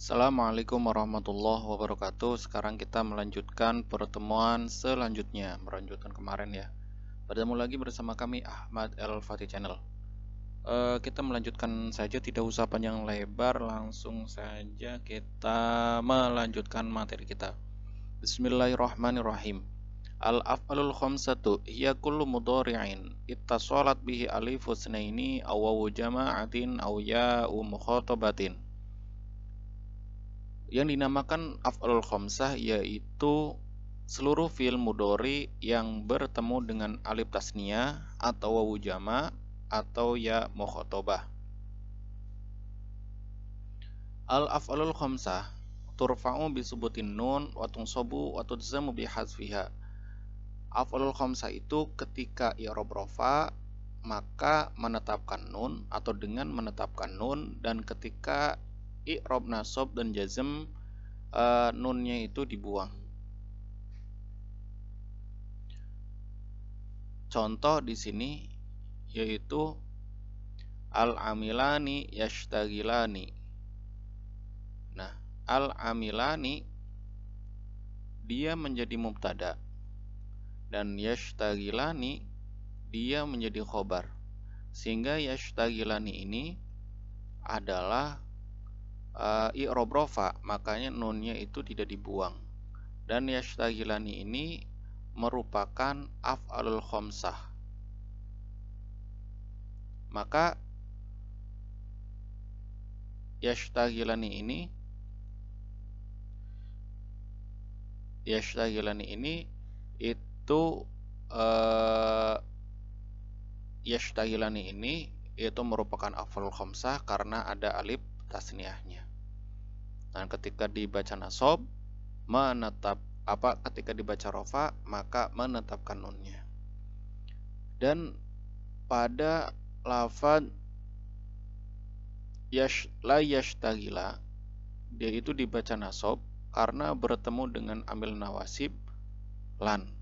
Assalamualaikum warahmatullahi wabarakatuh. Sekarang kita melanjutkan pertemuan selanjutnya, melanjutkan kemarin ya. Bertemu lagi bersama kami Ahmad El Fatih Channel. Kita melanjutkan saja, tidak usah panjang lebar, langsung saja kita melanjutkan materi kita. Bismillahirrahmanirrahim. Al-af'alul khamsatu hiya kullu mudhari'in ittasalat bihi alifu tsnaini aw wawu jama'atin aw ya'u mukhatabatin. Yang dinamakan af'alul khamsah yaitu seluruh fi'il mudhari yang bertemu dengan alif tasniyah atau wawu jama' atau ya mukhatabah. Al af'alul khamsah turfa'u bi subutin nun wa tunsabu wa tujzamu bi hazfiha. Af'alul khamsah itu ketika i'rab rafa maka menetapkan nun atau dengan menetapkan nun, dan ketika i'rab nasab dan jazm nunnya itu dibuang. Contoh di sini yaitu al-amilani yashtagilani. Nah, al-amilani dia menjadi mubtada dan yashtagilani dia menjadi khobar, sehingga yashtagilani ini adalah i'rab rafa, makanya nunnya itu tidak dibuang. Dan yashtagilani ini merupakan af'alul khamsah. Maka yashtagilani itu merupakan af'alul khamsah karena ada alif tasniyahnya. Dan ketika dibaca nasab ketika dibaca rafa maka menetapkan nunnya. Dan pada lafaz la yashtagila dia itu dibaca nasab karena bertemu dengan amil nawasib lan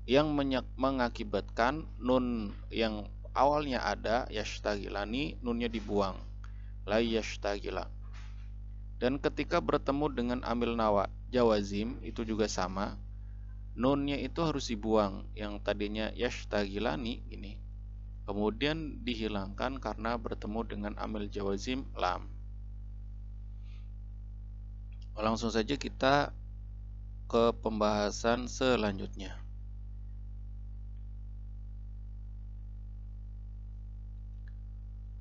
yang mengakibatkan nun yang awalnya ada yashtagilani nunnya dibuang, la yashtagila. Dan ketika bertemu dengan amil jawazim itu juga sama, nunnya itu harus dibuang, yang tadinya yashtagilani ini kemudian dihilangkan karena bertemu dengan amil jawazim lam. Langsung saja kita ke pembahasan selanjutnya.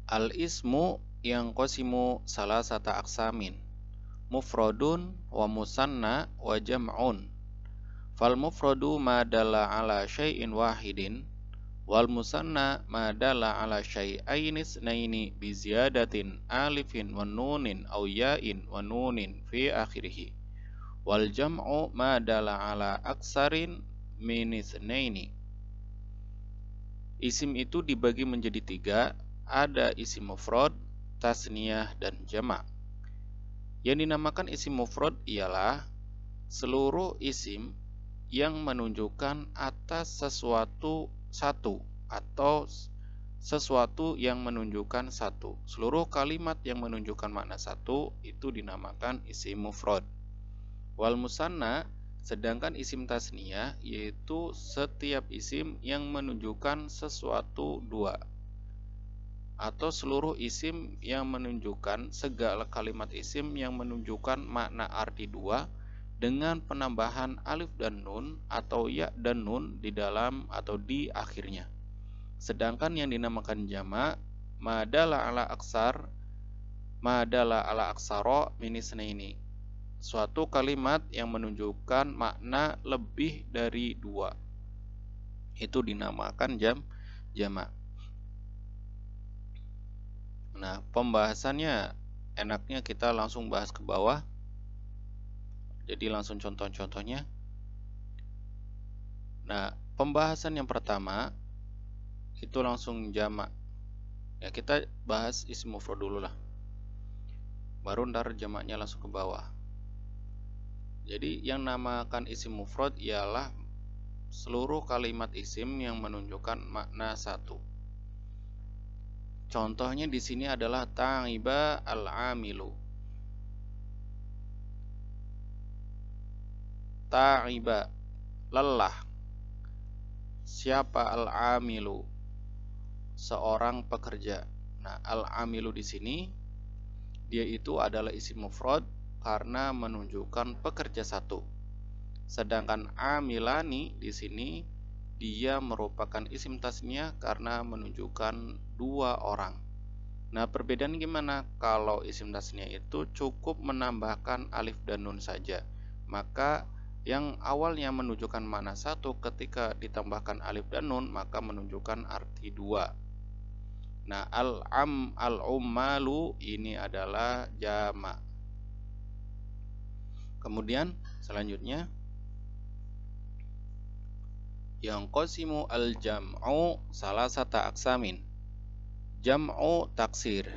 Al-ismu yang qasimu salasata aqsamin, mufradun wa musanna wa jam'un. Fal mufradu ma dalla ala syai'in wahidin, wal musanna ma dalla ala syai'aini tsnaini bi ziyadatin alifin wa nunin aw ya'in wa nunin fi akhirih. Wal jam'u ma dalla ala aksarin min tsnaini. Isim itu dibagi menjadi tiga, ada isim mufrad, tasniyah, dan jama'. Yang dinamakan isim mufrad ialah seluruh isim yang menunjukkan atas sesuatu satu atau sesuatu yang menunjukkan satu. Seluruh kalimat yang menunjukkan makna satu itu dinamakan isim mufrad. Wal musanna, sedangkan isim tasniyah yaitu setiap isim yang menunjukkan sesuatu dua, atau seluruh isim yang menunjukkan segala kalimat isim yang menunjukkan makna arti dua dengan penambahan alif dan nun atau ya dan nun di dalam atau di akhirnya. Sedangkan yang dinamakan jama' madala ala aksara min tsnaini, suatu kalimat yang menunjukkan makna lebih dari dua, itu dinamakan jama'. Nah, pembahasannya enaknya kita langsung bahas ke bawah. Jadi langsung contoh-contohnya. Nah, pembahasan yang pertama itu langsung jama'. Ya, kita bahas isim mufrad dulu lah. Baru ntar jamaknya langsung ke bawah. Jadi yang namakan isim mufrad ialah seluruh kalimat isim yang menunjukkan makna satu. Contohnya di sini adalah ta'iba al-amilu. ta'iba, lelah. Siapa al-amilu? Seorang pekerja. Nah, al-amilu di sini dia itu adalah isim mufrad karena menunjukkan pekerja satu. Sedangkan amilani di sini dia merupakan isim tasniyah karena menunjukkan dua orang. Nah, perbedaan gimana? Kalau isim tasniyah itu cukup menambahkan alif dan nun saja. Maka yang awalnya menunjukkan makna satu ketika ditambahkan alif dan nun maka menunjukkan arti dua. Nah, al-ummalu ini adalah jamak. Kemudian selanjutnya yang qasimu al-jam'u salasata aksamin. Jam'u taksir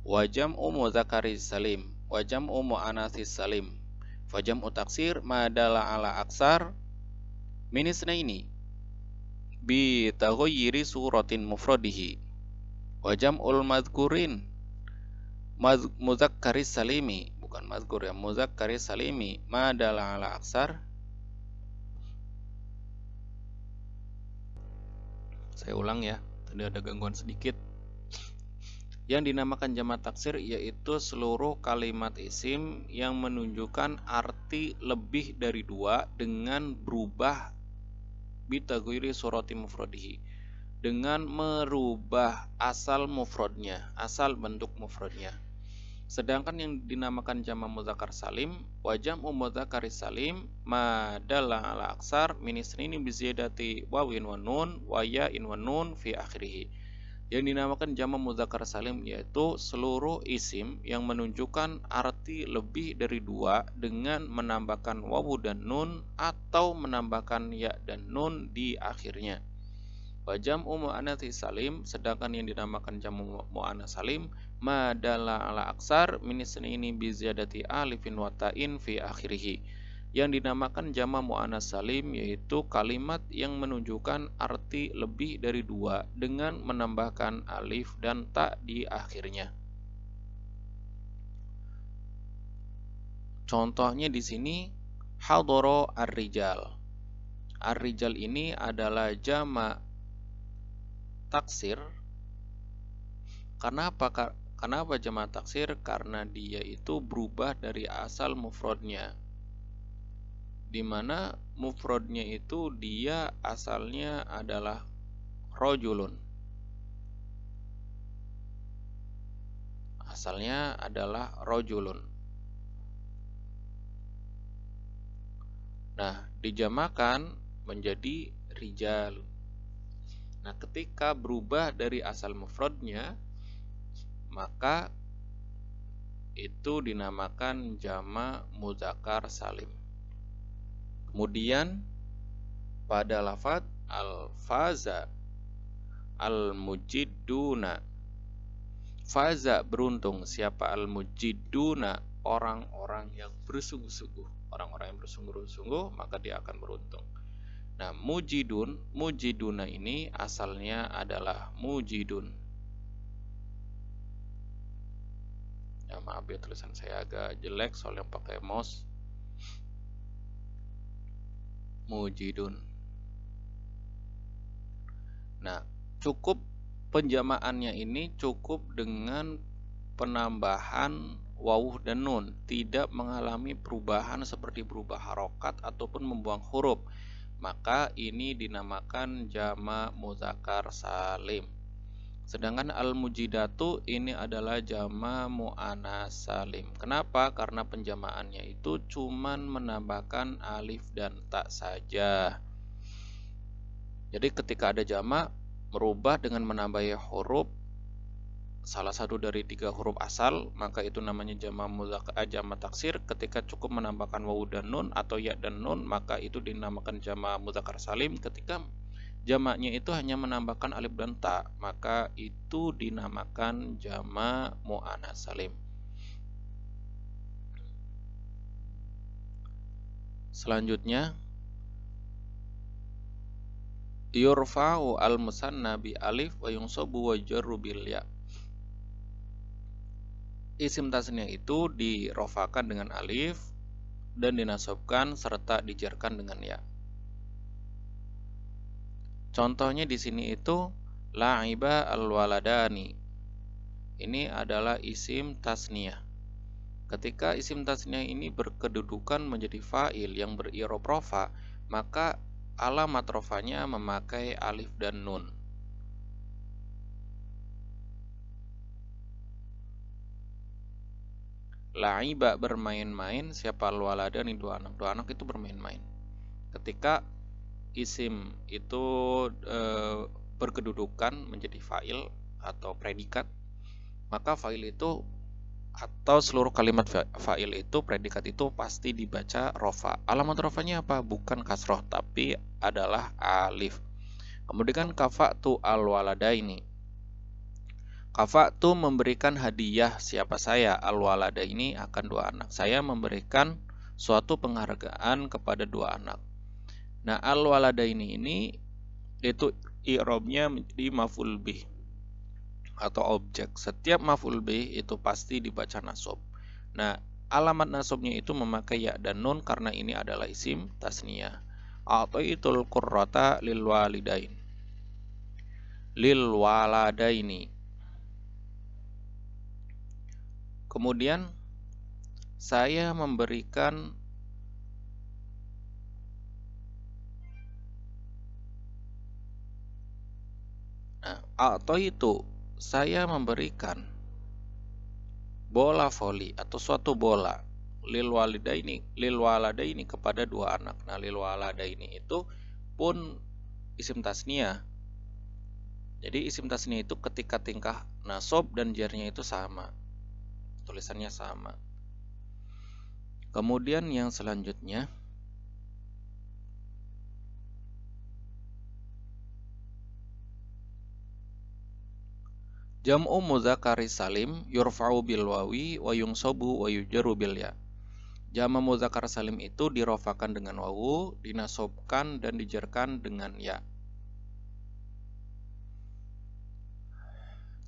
wa jam'u mudzakkaris salim wa jam'u muannatsis salim. Fa jam'u taksir ma dalla ala aksar min isnaini bi taghayyiri suratin mufradihi wa jam'ul madhkurin mudzakkaris salimi, bukan mazkur ya, mudzakkaris salimi ma dalla ala aksar. Saya ulang ya, tadi ada gangguan sedikit. Yang dinamakan jamak taksir yaitu seluruh kalimat isim yang menunjukkan arti lebih dari dua dengan berubah bitaghayyiri surati mufradihi, dengan merubah asal mufradnya, asal bentuk mufradnya. Sedangkan yang dinamakan jamak mudzakkar salim wa jam'u mudzakkaris salim ma dalla ala aksar min isnaini bi ziyadati wawin wa nun wa ya'in wa nun fi akhirih. Yang dinamakan jamak mudzakkar salim yaitu seluruh isim yang menunjukkan arti lebih dari dua dengan menambahkan wawu dan nun atau menambahkan ya dan nun di akhirnya. Wa jam'u muannatsis salim, sedangkan yang dinamakan jamak muannats salim ma dalla ala aksar min isnaini bi ziyadati alifin wa ta'in fi akhirih. Yang dinamakan jamak muannats salim yaitu kalimat yang menunjukkan arti lebih dari dua dengan menambahkan alif dan ta di akhirnya. Contohnya di sini hadara ar-rijal. Ar-rijal ini adalah jamak taksir. Kenapa jamak taksir? Karena dia itu berubah dari asal mufradnya, di mana mufradnya itu dia asalnya adalah rojulun. Asalnya adalah rojulun. Nah, dijamakan menjadi rijalun. Nah, ketika berubah dari asal mufradnya, maka itu dinamakan jamak mudzakkar salim. Kemudian pada lafadz al-faza al-mujiduna. Faza beruntung. Siapa al-mujiduna? Orang-orang yang bersungguh-sungguh. Orang-orang yang bersungguh-sungguh maka dia akan beruntung. Nah, mujiduna ini asalnya adalah mujidun. Ya, maaf ya tulisan saya agak jelek soalnya pakai mouse. Mujidun. Nah, cukup penjamaannya ini cukup dengan penambahan wawu dan nun, tidak mengalami perubahan seperti berubah harokat ataupun membuang huruf. Maka ini dinamakan jamak mudzakkar salim. Sedangkan al-mujidatu ini adalah jamak muannats salim. Kenapa? Karena penjamaannya itu cuman menambahkan alif dan ta saja. Jadi ketika ada jamak merubah dengan menambahi huruf salah satu dari 3 huruf asal, maka itu namanya jamak taksir. Ketika cukup menambahkan wawu dan nun atau ya dan nun, maka itu dinamakan jamak mudzakkar salim. Ketika jamaknya itu hanya menambahkan alif dan ta, maka itu dinamakan jamak muannats salim. Selanjutnya yurfa'u al-musanna bi alif wa yunsabu wa jarru bil ya. Isim tasniyah itu dirofakan dengan alif dan dinasobkan serta dijarkan dengan ya. Contohnya di sini itu la'iba al-waladani. Ini adalah isim tasniyah. Ketika isim tasniyah ini berkedudukan menjadi fa'il yang berirob rofa, maka alamat rofanya memakai alif dan nun. La'iba bermain-main, siapa al-waladani dua anak. Dua anak itu bermain-main. Ketika isim itu berkedudukan menjadi fa'il atau predikat, maka fa'il itu atau seluruh kalimat fa'il itu, predikat itu pasti dibaca rofa. Alamat rofanya apa? Bukan kasroh, tapi adalah alif. Kemudian kafa'tu al-waladaini. Kafa'tu memberikan hadiah siapa saya? Al-waladaini akan dua anak. Saya memberikan suatu penghargaan kepada dua anak. Nah, al-waladaini ini itu i'rabnya menjadi maf'ul bih atau objek. Setiap maf'ul bih itu pasti dibaca nasab. Nah, alamat nasabnya itu memakai ya dan nun karena ini adalah isim tasniyah. A'taitul qurrata lil walidain. Lil waladaini. Kemudian saya memberikan itu saya memberikan bola voli atau suatu bola lil waladaini kepada dua anak. Nah, lil waladaini itu pun isim tasniyah. Jadi isim tasniyah itu ketika tingkah nasab dan jarnya itu sama. Tulisannya sama. Kemudian yang selanjutnya jam'u mudzakari salim yurfa'u bil wawi wa yunsabu wa yujaru bil ya. Jama mudzakar salim itu dirofakan dengan wawu, dinasobkan dan dijarkan dengan ya.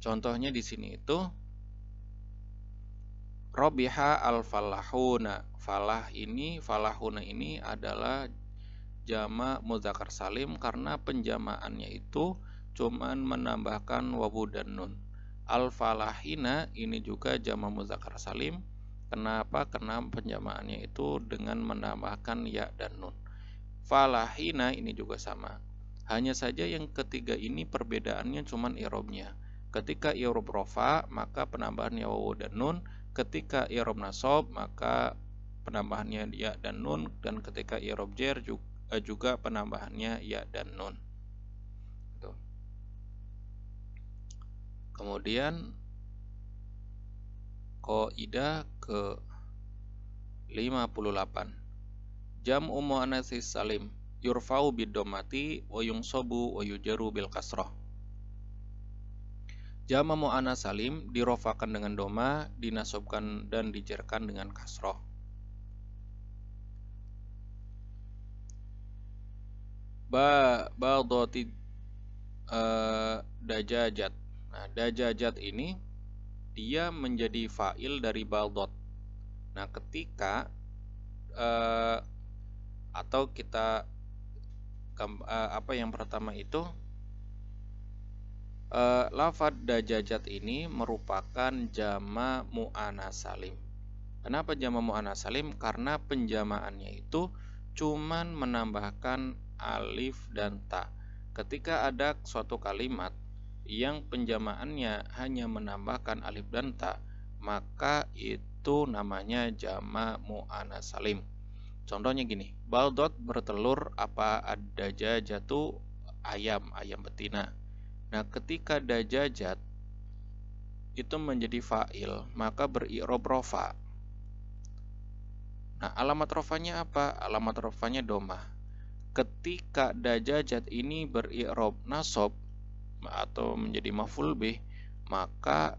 Contohnya di sini itu Robiha al-falahuna. Falahuna ini adalah jama mudzakar salim karena penjamaannya itu cuman menambahkan wawu dan nun. Al-falahina ini juga jama mudzakar salim. Kenapa? Karena penjamaannya itu dengan menambahkan ya dan nun. Falahina ini juga sama. Hanya saja yang ketiga ini perbedaannya cuman i'rabnya. Ketika i'rab rofa maka penambahannya wawu dan nun. Ketika i'rab nasab maka penambahannya ya dan nun, dan ketika i'rab jar juga penambahannya ya dan nun. Tuh. Kemudian qaidah ke 58. Jam'u muannatsis salim yurfa'u bid-dhammati wa yunsabu wa yujaru bil kasrah. Jama mu'anats salim dirofakan dengan doma, dinasobkan dan dijarkan dengan kasroh. Ba'doti dajajat. Nah, dajajat ini dia menjadi fa'il dari baldot. Nah, ketika atau kita apa yang pertama itu lafadz dajajat ini merupakan jama mu'anats salim. Kenapa jama mu'anats salim? Karena penjamaannya itu cuman menambahkan alif dan ta. Ketika ada suatu kalimat yang penjamaannya hanya menambahkan alif dan ta, maka itu namanya jama mu'anats salim. Contohnya gini, baldot bertelur apa ad-dajajatu ayam betina. Nah, ketika dajajat itu menjadi fa'il, maka beri'rab rofa. Nah, alamat rofanya apa? Alamat rofanya domah. Ketika dajajat ini beri'rab nasab atau menjadi maf'ul bih, maka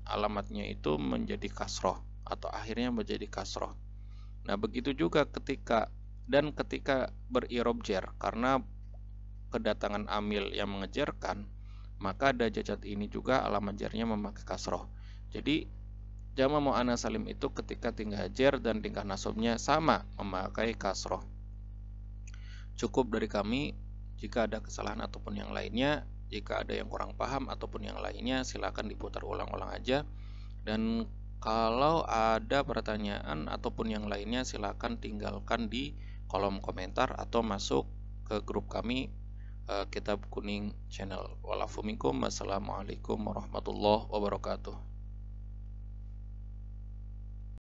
alamatnya itu menjadi kasroh atau akhirnya menjadi kasroh. Nah, begitu juga ketika beri'rab jar, karena kedatangan amil yang mengejarkan, maka dajajat ini juga alamat jarnya memakai kasroh. Jadi Jama' mu'annas salim itu ketika tingkah jar dan tingkah nasabnya sama, memakai kasroh. Cukup dari kami. Jika ada kesalahan ataupun yang lainnya, jika ada yang kurang paham ataupun yang lainnya, silakan diputar ulang-ulang aja. Dan kalau ada pertanyaan ataupun yang lainnya, silakan tinggalkan di kolom komentar atau masuk ke grup kami, Kitab Kuning Channel. Walafuminkum, wassalamualaikum warahmatullahi wabarakatuh.